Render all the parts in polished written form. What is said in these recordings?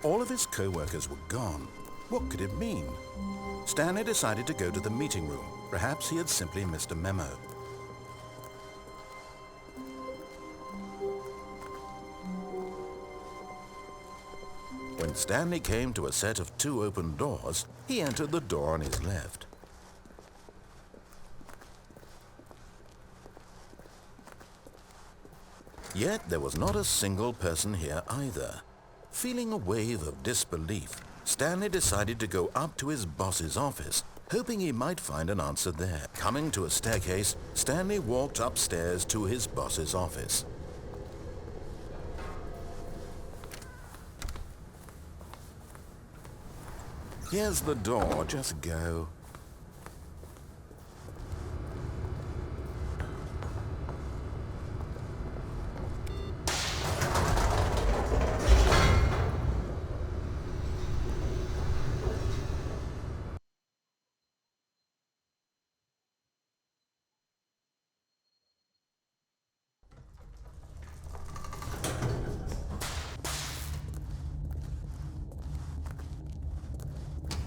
All of his co-workers were gone. What could it mean? Stanley decided to go to the meeting room. Perhaps he had simply missed a memo. When Stanley came to a set of 2 open doors, he entered the door on his left. Yet there was not a single person here either. Feeling a wave of disbelief, Stanley decided to go up to his boss's office, hoping he might find an answer there. Coming to a staircase, Stanley walked upstairs to his boss's office. Here's the door, just go.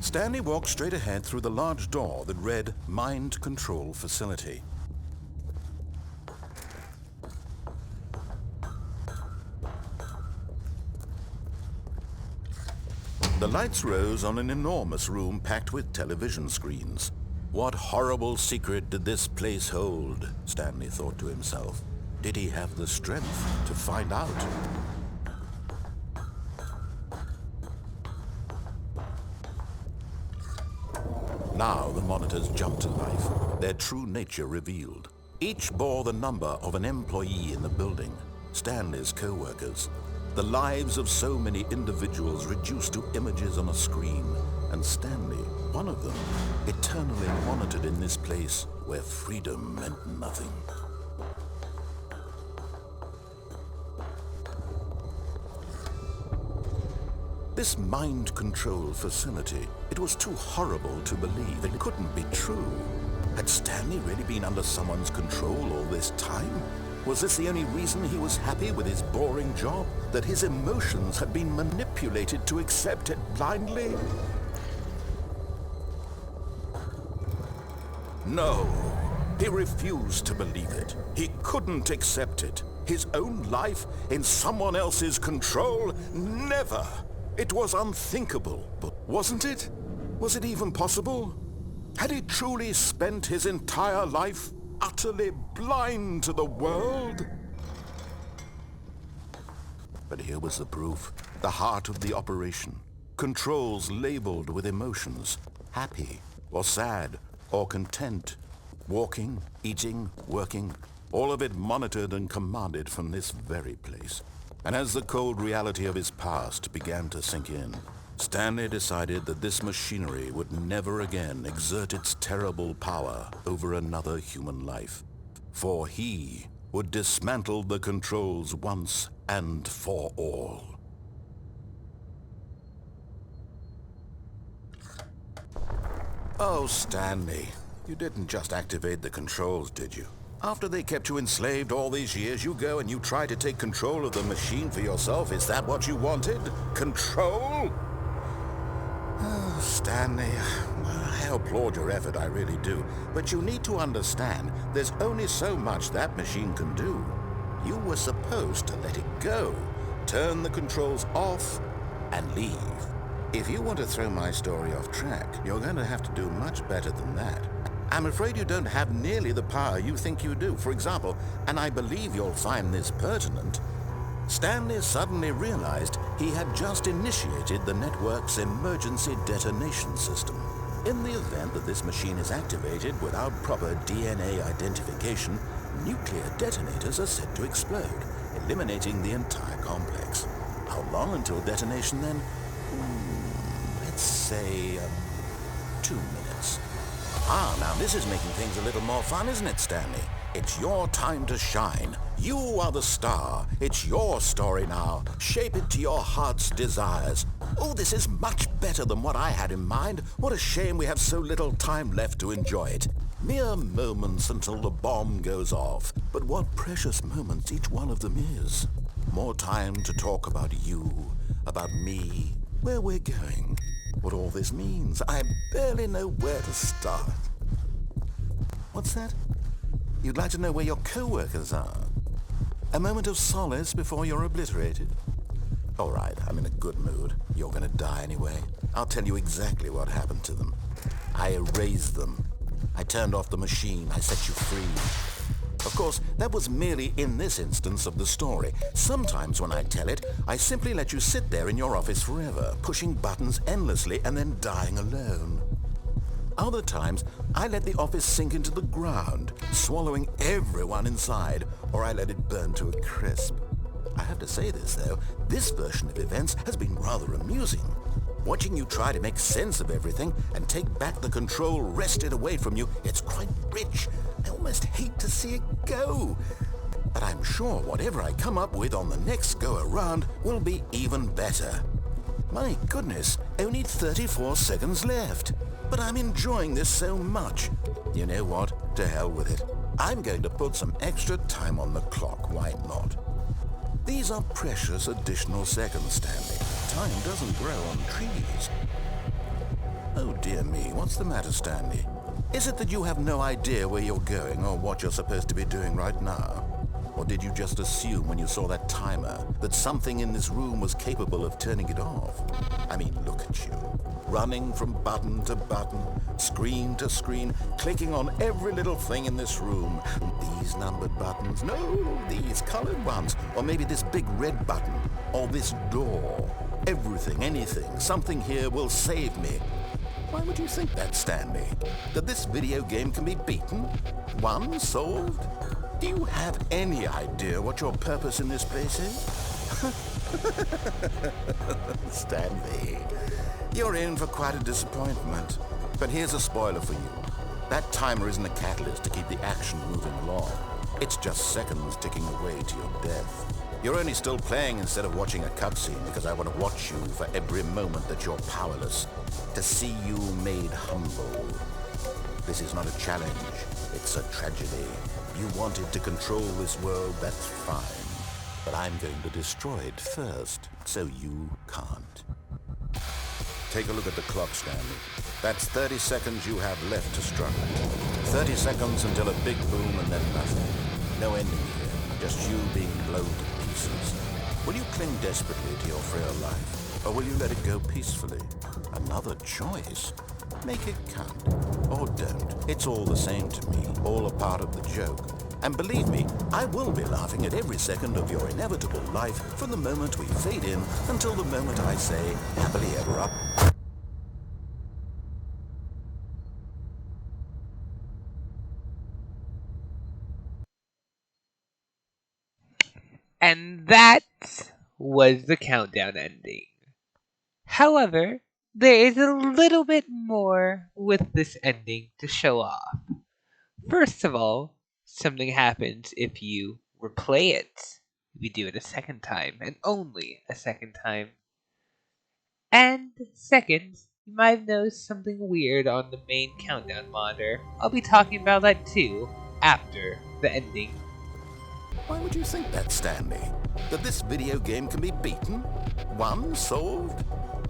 Stanley walked straight ahead through the large door that read Mind Control Facility. The lights rose on an enormous room packed with television screens. What horrible secret did this place hold? Stanley thought to himself. Did he have the strength to find out? Now the monitors jumped to life, their true nature revealed. Each bore the number of an employee in the building, Stanley's co-workers. The lives of so many individuals reduced to images on a screen, and Stanley, one of them, eternally monitored in this place where freedom meant nothing. This mind control facility, it was too horrible to believe. It couldn't be true. Had Stanley really been under someone's control all this time? Was this the only reason he was happy with his boring job? That his emotions had been manipulated to accept it blindly? No, he refused to believe it. He couldn't accept it. His own life in someone else's control? Never! It was unthinkable, but wasn't it? Was it even possible? Had he truly spent his entire life utterly blind to the world? But here was the proof, the heart of the operation. Controls labeled with emotions, happy or sad or content, walking, eating, working, all of it monitored and commanded from this very place. And as the cold reality of his past began to sink in, Stanley decided that this machinery would never again exert its terrible power over another human life. For he would dismantle the controls once and for all. Oh, Stanley, you didn't just activate the controls, did you? After they kept you enslaved all these years, you go and you try to take control of the machine for yourself. Is that what you wanted? Control? Oh, Stanley, I applaud your effort, I really do. But you need to understand, there's only so much that machine can do. You were supposed to let it go, turn the controls off, and leave. If you want to throw my story off track, you're going to have to do much better than that. I'm afraid you don't have nearly the power you think you do. For example, and I believe you'll find this pertinent, Stanley suddenly realized he had just initiated the network's emergency detonation system. In the event that this machine is activated without proper DNA identification, nuclear detonators are set to explode, eliminating the entire complex. How long until detonation then? Let's say 2 minutes. Ah, now this is making things a little more fun, isn't it, Stanley? It's your time to shine. You are the star. It's your story now. Shape it to your heart's desires. Oh, this is much better than what I had in mind. What a shame we have so little time left to enjoy it. Mere moments until the bomb goes off. But what precious moments each one of them is. More time to talk about you, about me, where we're going, what all this means. I barely know where to start. What's that? You'd like to know where your co-workers are? A moment of solace before you're obliterated? All right, I'm in a good mood. You're gonna die anyway. I'll tell you exactly what happened to them. I erased them. I turned off the machine. I set you free. Of course, that was merely in this instance of the story. Sometimes when I tell it, I simply let you sit there in your office forever, pushing buttons endlessly and then dying alone. Other times, I let the office sink into the ground, swallowing everyone inside, or I let it burn to a crisp. I have to say this, though, this version of events has been rather amusing. Watching you try to make sense of everything and take back the control wrested away from you, it's quite rich. I almost hate to see it go. But I'm sure whatever I come up with on the next go-around will be even better. My goodness, only 34 seconds left. But I'm enjoying this so much. You know what? To hell with it. I'm going to put some extra time on the clock. Why not? These are precious additional seconds, Stanley. Time doesn't grow on trees. Oh dear me, what's the matter, Stanley? Is it that you have no idea where you're going or what you're supposed to be doing right now? Or did you just assume when you saw that timer that something in this room was capable of turning it off? I mean, look at you. Running from button to button, screen to screen, clicking on every little thing in this room. These numbered buttons, no, these colored ones. Or maybe this big red button, or this door. Everything, anything, something here will save me. Why would you think that, Stanley? That this video game can be beaten? Won? Solved? Do you have any idea what your purpose in this place is? Stanley, you're in for quite a disappointment. But here's a spoiler for you. That timer isn't a catalyst to keep the action moving along. It's just seconds ticking away to your death. You're only still playing instead of watching a cutscene because I want to watch you for every moment that you're powerless, to see you made humble. This is not a challenge, it's a tragedy. You wanted to control this world, that's fine. But I'm going to destroy it first, so you can't. Take a look at the clock, Stanley. That's 30 seconds you have left to struggle. 30 seconds until a big boom and then nothing. No ending here, just you being blown to pieces. Will you cling desperately to your frail life, or will you let it go peacefully? Another choice. Make it count. Or don't. It's all the same to me, all a part of the joke. And believe me, I will be laughing at every second of your inevitable life from the moment we fade in until the moment I say, happily ever up. And that was the countdown ending. However, there is a little bit more with this ending to show off. First of all, something happens if you replay it. If you do it a second time, and only a second time. And second, you might have noticed something weird on the main countdown monitor. I'll be talking about that too, after the ending. Why would you think that, Stanley? That this video game can be beaten? Won? Solved?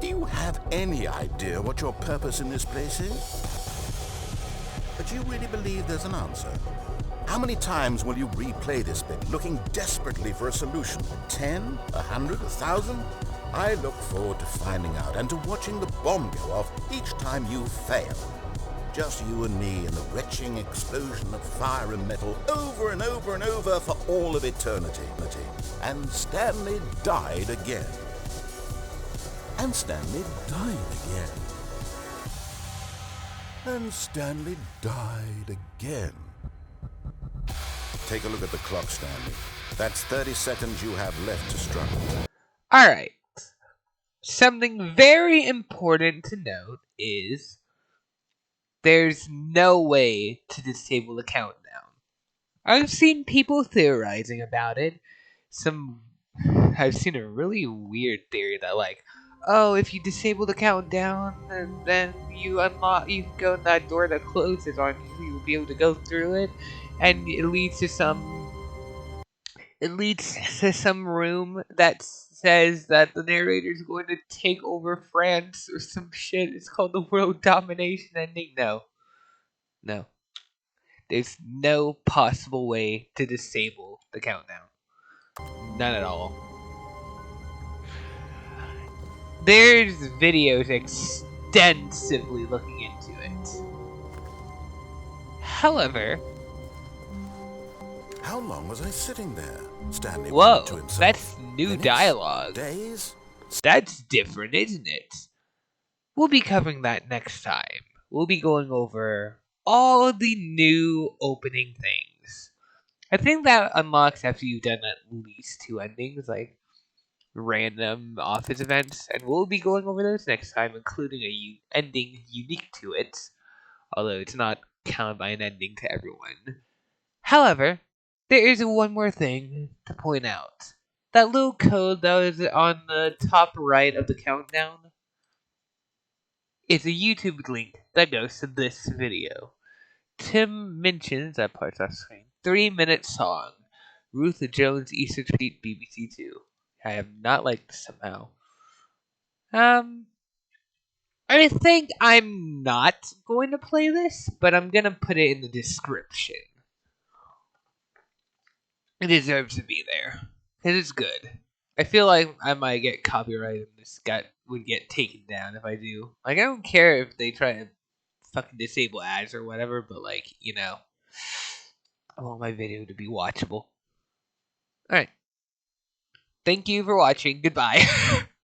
Do you have any idea what your purpose in this place is? But you really believe there's an answer? How many times will you replay this bit, looking desperately for a solution? 10? 100? 1,000? I look forward to finding out and to watching the bomb go off each time you fail. Just you and me in the retching explosion of fire and metal over and over and over for all of eternity. And Stanley died again. And Stanley died again. And Stanley died again. Take a look at the clock, Stanley. That's 30 seconds you have left to struggle. Alright. Something very important to note is there's no way to disable the countdown. I've seen people theorizing about it. I've seen a really weird theory that oh, if you disable the countdown and then you can go in that door that closes on you, you'll be able to go through it, and it leads to some It leads to some room that says that the narrator is going to take over France or some shit. It's called the world domination ending. No, no. There's no possible way to disable the countdown. None at all. There's videos extensively looking into it. However, How long was I sitting there? Stanley wondered to whoa, himself. that's new Minutes? dialogue. Days? That's different, isn't it? We'll be covering that next time. We'll be going over all the new opening things. I think that unlocks after you've done at least 2 endings, like random office events, and we'll be going over those next time, including a ending unique to it, although it's not counted by an ending to everyone. However, there is one more thing to point out. That little code that was on the top right of the countdown is a YouTube link that goes to this video. Tim mentions that part's off screen. 3-minute song. Ruth Jones, Easter Street, BBC Two. I have not liked this somehow. I think I'm not going to play this, but I'm gonna put it in the description. It deserves to be there. Because it's good. I feel like I might get copyrighted and this would get taken down if I do. Like, I don't care if they try to fucking disable ads or whatever, but like, I want my video to be watchable. Alright. Thank you for watching. Goodbye.